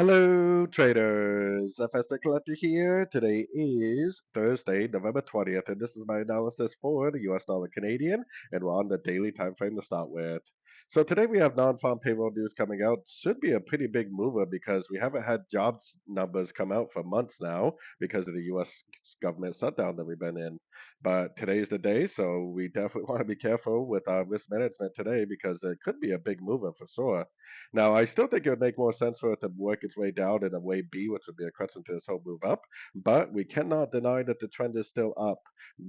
Hello, traders. FX Pip Collector here. Today is Thursday, November 20th, and this is my analysis for the US dollar Canadian, and we're on the daily time frame to start with. So today we have non-farm payroll news coming out. Should be a pretty big mover because we haven't had jobs numbers come out for months now because of the US government shutdown that we've been in. But today's the day, so we definitely want to be careful with our risk management today because it could be a big mover for sure. Now, I still think it would make more sense for it to work its way down in a way B, which would be a crescent to this whole move up. But we cannot deny that the trend is still up.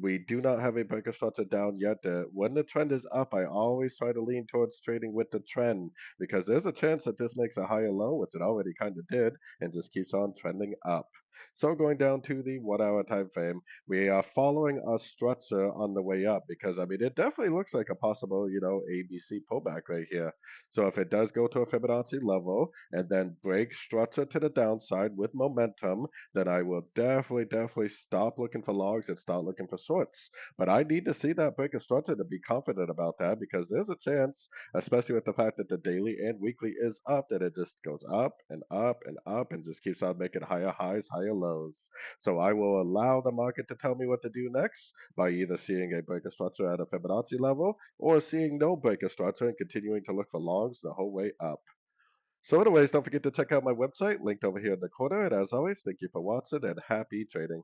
We do not have a breaker structure down yet. When the trend is up, I always try to lean towards trading with the trend because there's a chance that this makes a higher low, which it already kind of did, and just keeps on trending up. So going down to the 1 hour time frame, we are following a structure on the way up because I mean it definitely looks like a possible, ABC pullback right here. So if it does go to a Fibonacci level and then break structure to the downside with momentum, then I will definitely stop looking for logs and start looking for shorts. But I need to see that break of structure to be confident about that because there's a chance, especially with the fact that the daily and weekly is up, that it just goes up and up and up and just keeps on making higher highs, higher lows. So I will allow the market to tell me what to do next by either seeing a break of structure at a Fibonacci level or seeing no break of structure and continuing to look for longs the whole way up. So anyways, don't forget to check out my website linked over here in the corner. And as always, thank you for watching and happy trading.